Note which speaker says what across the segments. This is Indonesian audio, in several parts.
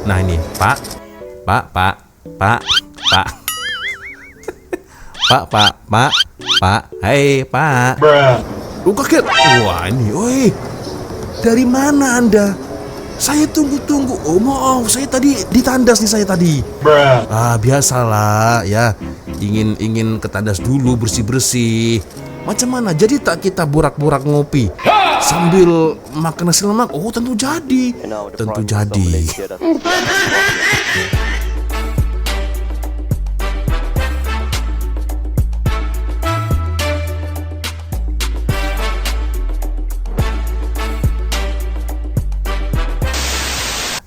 Speaker 1: Nah ini Pak, Pak, Pak, Pak, Pak, Pak, Pak, Pak, Pak, hei Pak. Kaget. Wah ini, woi, dari mana Anda? Saya tunggu-tunggu. Oh maaf, saya tadi ditandas nih saya tadi. Biasalah ya, ingin ketandas dulu bersih-bersih. Macam mana? Jadi tak kita borak-borak ngopi sambil makan nasi lemak? Oh tentu jadi, tentu jadi.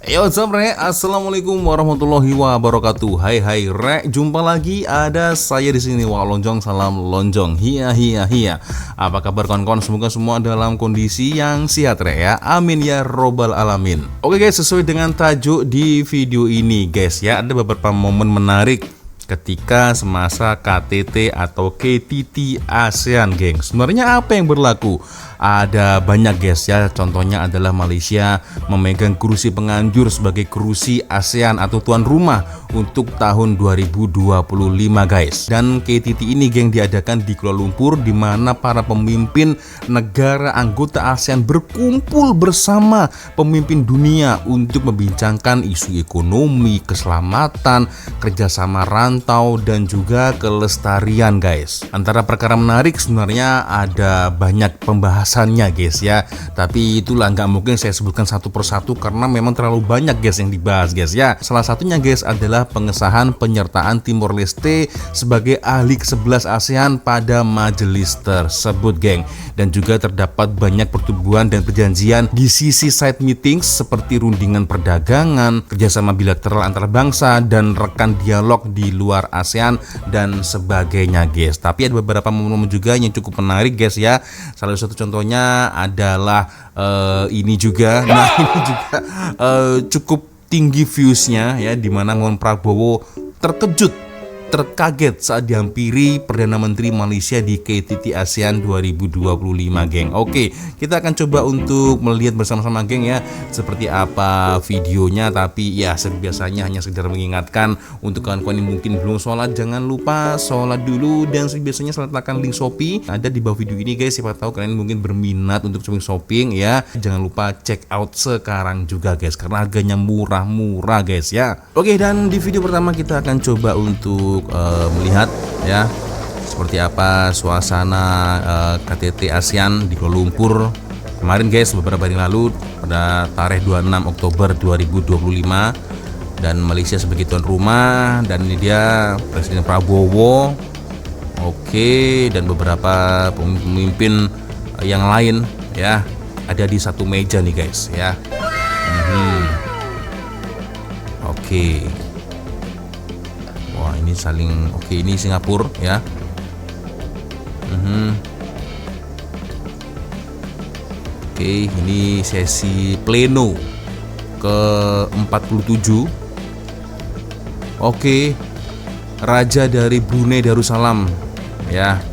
Speaker 1: Yo, what's up, Re? Assalamualaikum warahmatullahi wabarakatuh. Hai Re, jumpa lagi ada saya di sini. Wah lonjong, salam lonjong. Hiya. Apa kabar kawan-kawan? Semoga semua dalam kondisi yang sehat, Re ya. Amin ya robbal alamin. Oke guys, sesuai dengan tajuk di video ini guys ya, ada beberapa momen menarik ketika semasa KTT atau KTT ASEAN, geng. Sebenarnya apa yang berlaku? Ada banyak guys ya, contohnya adalah Malaysia memegang kursi penganjur sebagai kursi ASEAN atau tuan rumah untuk tahun 2025 guys. Dan KTT ini geng diadakan di Kuala Lumpur, di mana para pemimpin negara anggota ASEAN berkumpul bersama pemimpin dunia untuk membincangkan isu ekonomi, keselamatan, kerjasama rantau, dan juga kelestarian guys. Antara perkara menarik sebenarnya ada banyak pembahasannya guys ya, tapi itulah nggak mungkin saya sebutkan satu persatu karena memang terlalu banyak guys yang dibahas guys ya. Salah satunya guys adalah pengesahan penyertaan Timor Leste sebagai ahli ke-11 ASEAN pada majelis tersebut geng. Dan juga terdapat banyak pertumbuhan dan perjanjian di sisi side meetings seperti rundingan perdagangan, kerjasama bilateral antar bangsa, dan rekan dialog di luar ASEAN dan sebagainya guys. Tapi ada beberapa momen juga yang cukup menarik guys ya. Salah satu contohnya adalah ini juga. Nah ini juga cukup tinggi viewsnya ya, dimana Ngon Prabowo terkaget saat dihampiri Perdana Menteri Malaysia di KTT ASEAN 2025 geng. Oke, kita akan coba untuk melihat bersama-sama geng ya seperti apa videonya. Tapi ya seperti biasanya hanya sekedar mengingatkan untuk kawan-kawan yang mungkin belum sholat, jangan lupa sholat dulu. Dan seperti biasanya saya letakkan link Shopee ada di bawah video ini guys, siapa tahu kalian mungkin berminat untuk shopping ya. Jangan lupa check out sekarang juga guys, karena harganya murah-murah guys ya. Oke, dan di video pertama kita akan coba untuk melihat ya seperti apa suasana KTT ASEAN di Kuala Lumpur kemarin guys, beberapa hari lalu pada tarikh 26 Oktober 2025, dan Malaysia sebagai tuan rumah, dan ini dia Presiden Prabowo. Oke, dan beberapa pemimpin yang lain ya ada di satu meja nih guys ya. Oke. Wah ini saling oke, ini Singapura ya. Oke, ini sesi pleno ke-47. Oke, Raja dari Brunei Darussalam ya.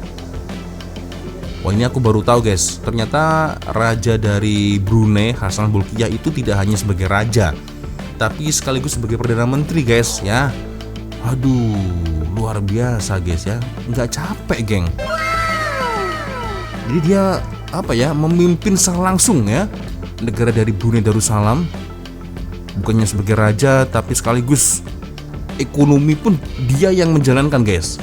Speaker 1: Wah ini aku baru tahu guys, ternyata Raja dari Brunei Hassanal Bolkiah itu tidak hanya sebagai raja, tapi sekaligus sebagai Perdana Menteri guys ya. Aduh, luar biasa guys ya, nggak capek geng. Jadi dia apa ya, memimpin secara langsung ya negara dari Brunei Darussalam, bukannya sebagai raja tapi sekaligus ekonomi pun dia yang menjalankan guys.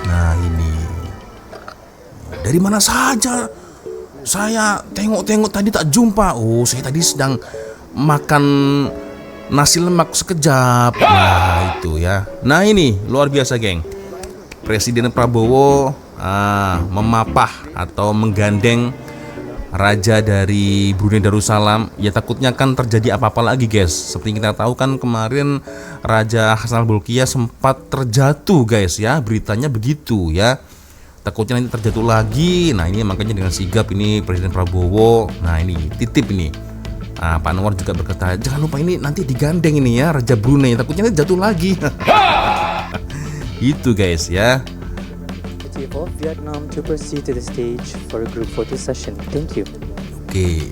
Speaker 1: Nah ini dari mana saja saya tengok-tengok tadi tak jumpa. Oh saya tadi sedang makan nasi lemak sekejap. Nah itu ya. Nah ini luar biasa geng, Presiden Prabowo memapah atau menggandeng Raja dari Brunei Darussalam. Ya takutnya kan terjadi apa-apa lagi guys. Seperti kita tahu kan kemarin Raja Hassanal Bolkiah sempat terjatuh guys ya, beritanya begitu ya. Takutnya nanti terjatuh lagi. Nah ini makanya dengan sigap ini Presiden Prabowo. Nah ini titip ini. Pak Anwar juga berkata, jangan lupa ini nanti digandeng ini ya Raja Brunei, takutnya nanti jatuh lagi. Itu guys ya.
Speaker 2: Of Vietnam to proceed to the stage for a group photo session. Thank you.
Speaker 1: Oke.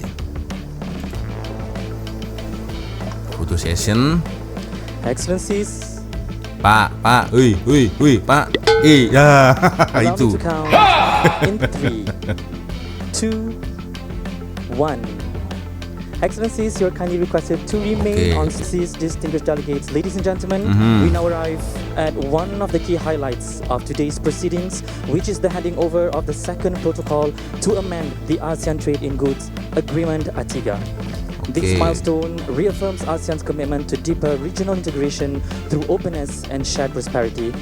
Speaker 1: photo session.
Speaker 2: Excellencies,
Speaker 1: Pak, Pak. Ya,
Speaker 2: allow
Speaker 1: itu.
Speaker 2: me to count in 3, 2, 1. Excellencies, you're kindly requested to remain
Speaker 1: Okay.
Speaker 2: on seats, distinguished delegates. Ladies and gentlemen,
Speaker 1: Mhm.
Speaker 2: we now arrive at one of the key highlights of today's proceedings, which is the handing over of the second protocol to amend the ASEAN Trade in Goods Agreement ATIGA. This
Speaker 1: Okay.
Speaker 2: milestone reaffirms ASEAN's commitment to deeper regional integration through openness and shared prosperity.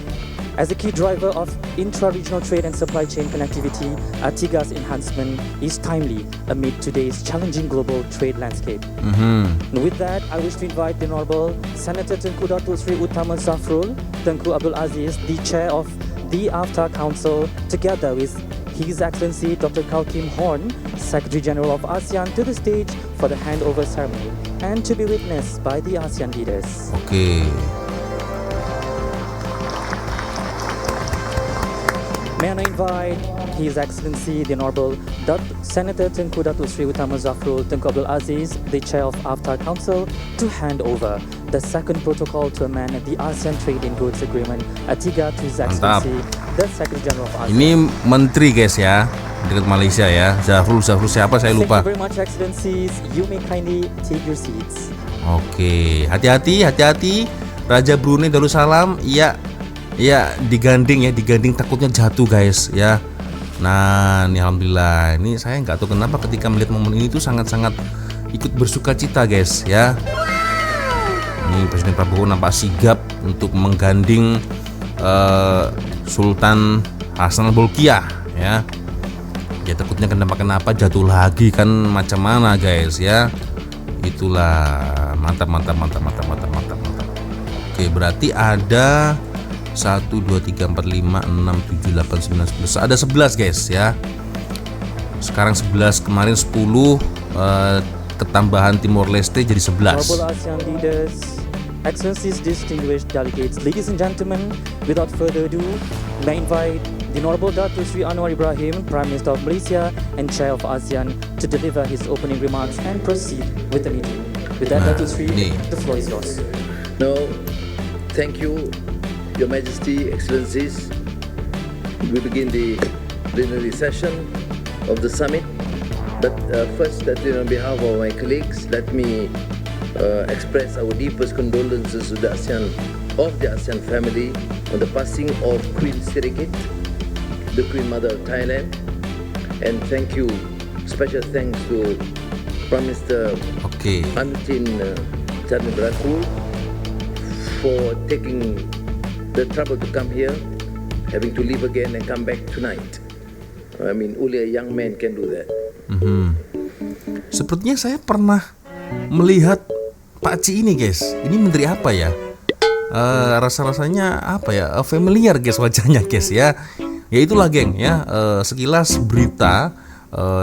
Speaker 2: As a key driver of intra-regional trade and supply chain connectivity, ATIGA's enhancement is timely amid today's challenging global trade landscape.
Speaker 1: Mhm.
Speaker 2: And with that, I wish to invite the Honorable Senator Tengku Datuk Sri Utama Zafrul Tengku Abdul Aziz, the Chair of the AFTA Council, together with His Excellency Dr. Kao Kim Horn, Secretary General of ASEAN, to the stage for the handover ceremony and to be witnessed by the ASEAN leaders.
Speaker 1: Oke.
Speaker 2: May I now invite His Excellency the Honorable Senator Tengku Datuk Sri Utama Zafrul Tengku Abdul Aziz, the Chair of AFTA Council, to hand over the second protocol to amend the ASEAN Trade in Goods Agreement ATIGA to His
Speaker 1: Mantap.
Speaker 2: Excellency the Secretary General of ASEAN.
Speaker 1: Ini menteri guys ya, dekat Malaysia ya. Zafrul siapa saya lupa.
Speaker 2: Thank you very much, Excellencies. You may kindly take your seats.
Speaker 1: Oke, hati-hati. Raja Brunei Darussalam, ya diganding takutnya jatuh guys ya. Nah, ini alhamdulillah. Ini saya nggak tahu kenapa ketika melihat momen ini tuh sangat-sangat ikut bersuka cita guys ya. Ini Presiden Prabowo nampak sigap untuk mengganding Sultan Hasan Bolkiah ya. Ya takutnya kenapa jatuh lagi kan, macam mana guys ya. Itulah mantap. Oke, berarti ada 1, 2, 3, 4, 5, 6, 7, 8, 9, 10. Ada 11 guys ya. Sekarang 11, kemarin 10, ketambahan Timor Leste jadi 11.
Speaker 2: Honorable ASEAN leaders, Excellencies, distinguished delegates, ladies and gentlemen, without further ado, may I invite the Honorable Datuk Sri Anwar Ibrahim, Prime Minister of Malaysia and Chair of ASEAN, to deliver his opening remarks and proceed with the meeting. With that,
Speaker 1: Nah,
Speaker 2: Datuk Sri,
Speaker 1: ini.
Speaker 2: the floor is yours.
Speaker 3: No, thank you, Your Majesty, Excellencies. We begin the plenary session of the summit. But first, on behalf of my colleagues, let me express our deepest condolences to the ASEAN family on the passing of Queen Sirikit, the Queen Mother of Thailand. And thank you, special thanks to Prime Minister
Speaker 1: Oke.
Speaker 3: Anutin Charnvirakul for taking the trouble to come here, having to leave again and come back tonight. I mean, only a young man can do that.
Speaker 1: Sepertinya saya pernah melihat Pak Ci ini guys. Ini menteri apa ya? Rasa-rasanya apa ya? Familiar guys wajahnya guys ya. Ya itulah geng ya. Sekilas berita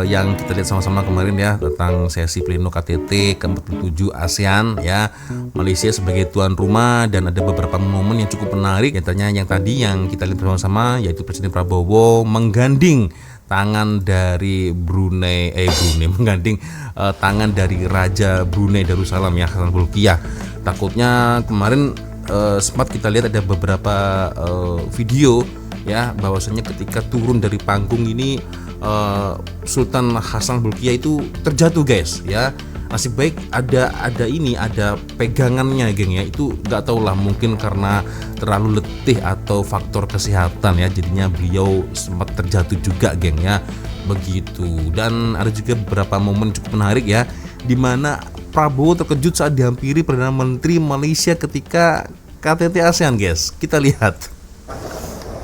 Speaker 1: yang kita lihat sama-sama kemarin ya tentang sesi pleno KTT ke-47 ASEAN ya, Malaysia sebagai tuan rumah, dan ada beberapa momen yang cukup menarik. Yang tadi yang kita lihat bersama-sama yaitu Presiden Prabowo mengganding tangan dari Brunei mengganding tangan dari Raja Brunei Darussalam ya, Hasan Bolkiah. Takutnya kemarin sempat kita lihat ada beberapa video ya, bahwasanya ketika turun dari panggung ini Sultan Hasan Bolkiah itu terjatuh guys ya. Nasib baik ada pegangannya geng ya. Itu nggak tahu lah, mungkin karena terlalu letih atau faktor kesehatan ya, jadinya beliau sempat terjatuh juga geng ya, begitu. Dan ada juga beberapa momen cukup menarik ya, dimana Prabowo terkejut saat dihampiri Perdana Menteri Malaysia ketika KTT ASEAN guys. Kita lihat.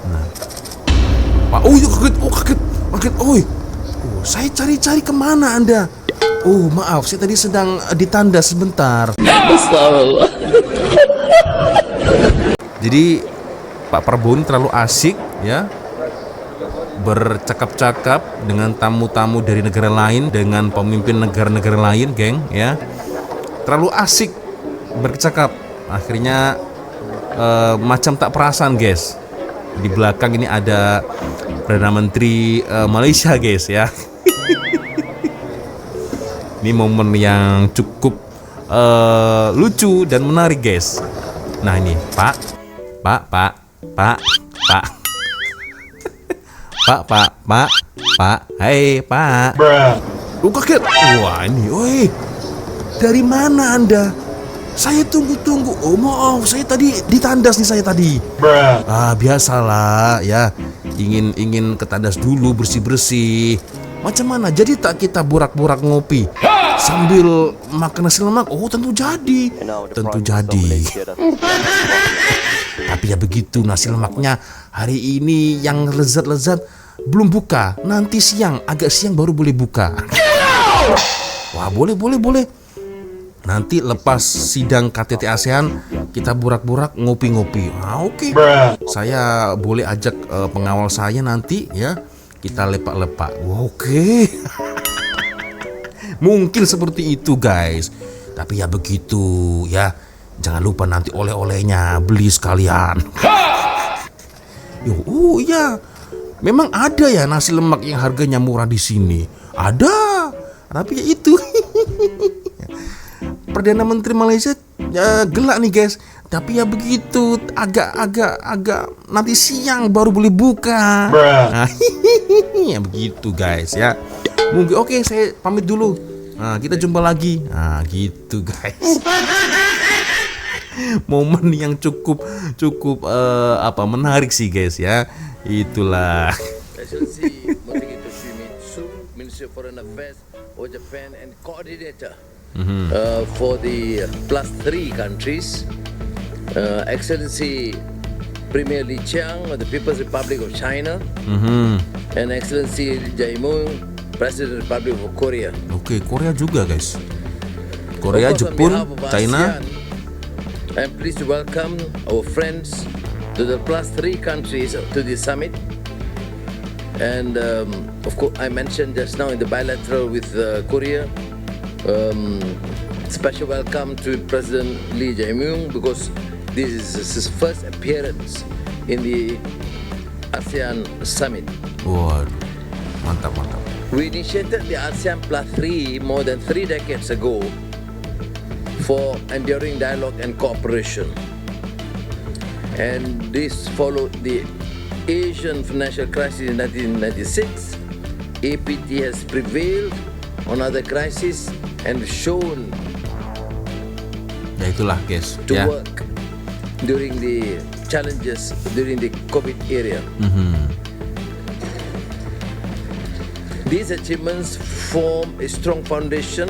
Speaker 1: Nah, Pak, kaget. Saya cari-cari kemana Anda? Oh maaf, saya tadi sedang ditanda sebentar. Jadi Pak Prabowo ini terlalu asik ya, bercakap-cakap dengan tamu-tamu dari negara lain, dengan pemimpin negara-negara lain geng ya. Terlalu asik bercakap, akhirnya macam tak perasan guys. Di belakang ini ada Perdana Menteri Malaysia guys ya. Ini momen yang cukup lucu dan menarik guys. Nah ini Pak, Hai Pak. Lu kaget? Wah ini, woi, dari mana Anda? Saya tunggu. Oh maaf, saya tadi ditandas nih saya tadi. Biasalah ya, ingin ketandas dulu bersih. Macam mana? Jadi tak kita borak-borak ngopi sambil makan nasi lemak? Oh tentu jadi. Tapi ya begitu, nasi lemaknya hari ini yang lezat-lezat belum buka. Nanti siang, agak siang baru boleh buka. Wah boleh. Nanti lepas sidang KTT ASEAN kita borak-borak ngopi-ngopi. Oke. Saya boleh ajak pengawal saya nanti ya. Kita lepak-lepak. Oke. Mungkin seperti itu guys. Tapi ya begitu ya. Jangan lupa nanti oleh-olehnya beli sekalian. Iya. Memang ada ya nasi lemak yang harganya murah di sini. Ada. Tapi ya itu. Perdana Menteri Malaysia ya, gelak nih guys. Tapi ya begitu, agak nanti siang baru boleh buka. Nah, ya begitu guys ya. Mungkin oke, saya pamit dulu. Nah, kita jumpa lagi. Nah, gitu guys. Momen yang cukup menarik sih guys ya. Itulah.
Speaker 3: Excellency Motegi Toshimitsu, Minister of Foreign Affairs of Japan and coordinator for the +3 countries. Excellency Premier Li Qiang of the People's Republic of China, and Excellency Jae-myung, President of the Republic of Korea.
Speaker 1: Oke, Korea juga guys. Korea, Jepun, China.
Speaker 3: I'm pleased to welcome our friends to the +3 countries to the summit. And of course, I mentioned just now in the bilateral with Korea, special welcome to President Lee Jae-myung because this is his first appearance in the ASEAN summit.
Speaker 1: Waduh, mantap.
Speaker 3: We initiated the ASEAN +3 more than 3 decades ago for enduring dialogue and cooperation. And this followed the Asian financial crisis in 1996. APT has prevailed on other crises and shown
Speaker 1: Ya itulah guys
Speaker 3: to
Speaker 1: ya.
Speaker 3: work during the challenges during the COVID era. These achievements form a strong foundation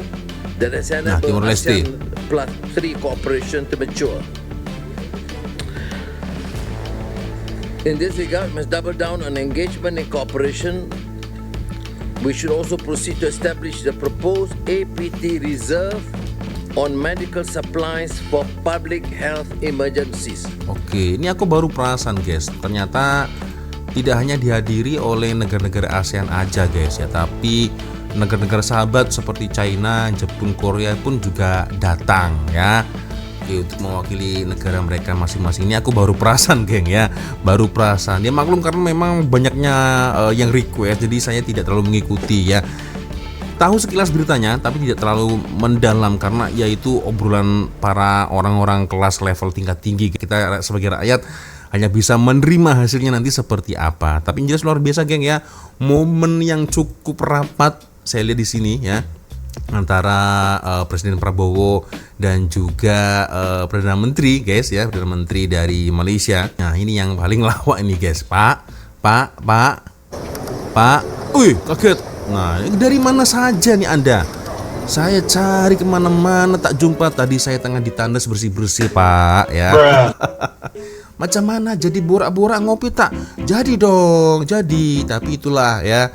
Speaker 3: that has enabled
Speaker 1: Timor-Leste.
Speaker 3: ASEAN +3 cooperation to mature. In this regard, we must double down on engagement and cooperation. We should also proceed to establish the proposed APT reserve on medical supplies for public health emergencies.
Speaker 1: Oke, ini aku baru perasan guys. Ternyata tidak hanya dihadiri oleh negara-negara ASEAN aja guys ya, tapi negara-negara sahabat seperti China, Jepun, Korea pun juga datang ya. Oke, untuk mewakili negara mereka masing-masing. Ini aku baru perasan geng ya, baru perasan. Ya maklum karena memang banyaknya yang request, jadi saya tidak terlalu mengikuti ya. Tahu sekilas beritanya, tapi tidak terlalu mendalam karena yaitu obrolan para orang-orang kelas level tingkat tinggi. Kita sebagai rakyat hanya bisa menerima hasilnya nanti seperti apa. Tapi yang jelas luar biasa geng ya, momen yang cukup rapat saya lihat di sini ya, antara Presiden Prabowo dan juga Perdana Menteri guys ya, Perdana Menteri dari Malaysia. Nah ini yang paling lawak ini guys. Pak, wih kaget. Nah dari mana saja nih Anda? Saya cari kemana-mana tak jumpa. Tadi saya tengah ditandas bersih-bersih Pak ya. Macam mana jadi borak-borak ngopi tak? Jadi dong, jadi. Tapi itulah ya.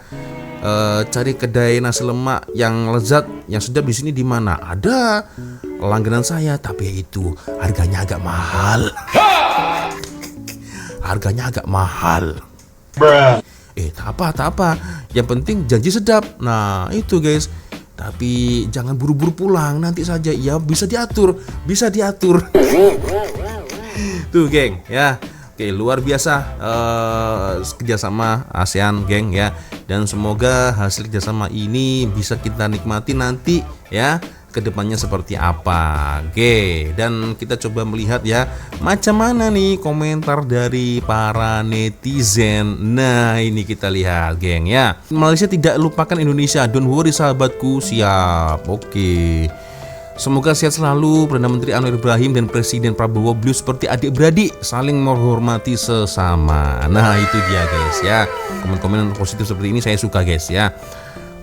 Speaker 1: Cari kedai nasi lemak yang lezat, yang sedap di sini di mana? Ada langganan saya, tapi ya itu harganya agak mahal. Harganya agak mahal. Tak apa. Yang penting janji sedap. Nah itu guys. Tapi jangan buru-buru pulang, nanti saja. Ya bisa diatur. Tuh geng ya. Oke, luar biasa kerjasama ASEAN geng ya. Dan semoga hasil kerjasama ini bisa kita nikmati nanti ya kedepannya seperti apa. Oke, dan kita coba melihat ya macam mana nih komentar dari para netizen. Nah, ini kita lihat geng ya. Malaysia tidak lupakan Indonesia, don't worry sahabatku. Siap. Oke, semoga sehat selalu Perdana Menteri Anwar Ibrahim dan Presiden Prabowo, beliau seperti adik-beradik saling menghormati sesama. Nah, itu dia guys ya. Komen-komen positif seperti ini saya suka guys ya.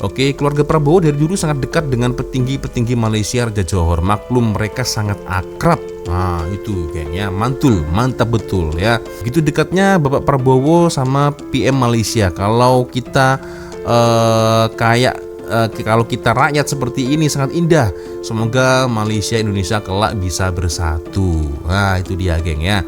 Speaker 1: Oke, keluarga Prabowo dari dulu sangat dekat dengan petinggi-petinggi Malaysia, Raja Johor. Maklum mereka sangat akrab. Nah, itu kayaknya mantul, mantap betul ya. Gitu dekatnya Bapak Prabowo sama PM Malaysia. Kalau kita kalau kita rakyat seperti ini sangat indah. Semoga Malaysia Indonesia kelak bisa bersatu. Nah, itu dia geng ya.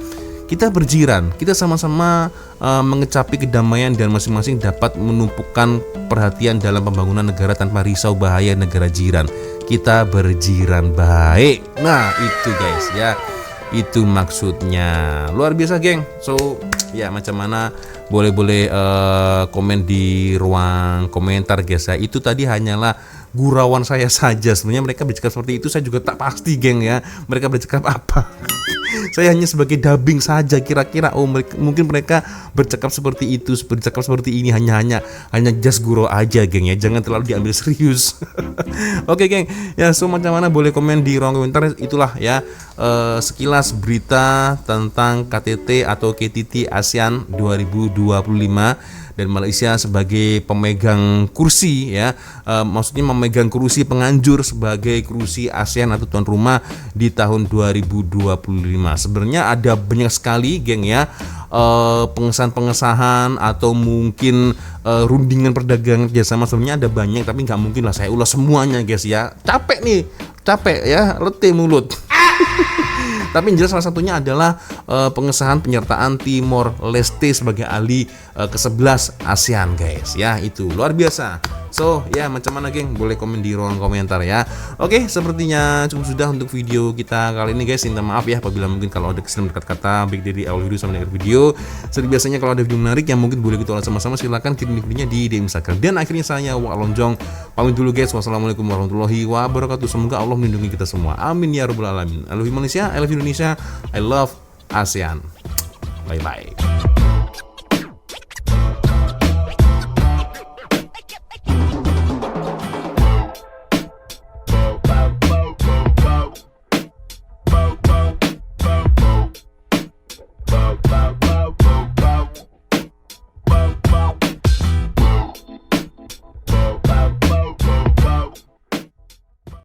Speaker 1: Kita berjiran, kita sama-sama mengecapi kedamaian dan masing-masing dapat menumpukan perhatian dalam pembangunan negara tanpa risau bahaya negara jiran. Kita berjiran baik. Nah, itu guys ya. Itu maksudnya. Luar biasa geng. So, ya macam mana boleh komen di ruang komentar guys ya. Itu tadi hanyalah gurauan saya saja. Sebenarnya mereka bercakap seperti itu saya juga tak pasti geng ya. Mereka bercakap apa. Saya hanya sebagai dubbing saja kira-kira mungkin mereka bercakap seperti itu, bercakap seperti ini hanya just gurau aja geng ya. Jangan terlalu diambil serius. Oke geng. Ya, so macam mana boleh komen di ruang komentar. Itulah ya sekilas berita tentang KTT atau KTT ASEAN 2025 dan Malaysia sebagai pemegang kursi ya, maksudnya memegang kursi penganjur sebagai kursi ASEAN atau tuan rumah di tahun 2025. Sebenarnya ada banyak sekali geng ya pengesahan atau mungkin rundingan perdagangan kerjasama. Sebenarnya ada banyak tapi nggak mungkin lah saya ulas semuanya guys ya. Capek ya, letih mulut. Tapi yang jelas salah satunya adalah pengesahan penyertaan Timor Leste sebagai ahli ke-11 ASEAN guys ya. Itu luar biasa. So ya macam mana geng, boleh komen di ruang komentar ya. Oke, sepertinya cukup sudah untuk video kita kali ini guys. Minta maaf ya apabila mungkin kalau ada kesalahan kata-kata baik dari awal video sampai akhir video. Seperti biasanya kalau ada video menarik yang mungkin boleh kita ulas sama-sama, silahkan kirim videonya di DM Instagram. Dan akhirnya saya Wak Lonjong pamit dulu guys. Wassalamualaikum warahmatullahi wabarakatuh. Semoga Allah melindungi kita semua. Amin ya rabbal alamin. I love you Malaysia, I love Indonesia, I love ASEAN. Bye bye.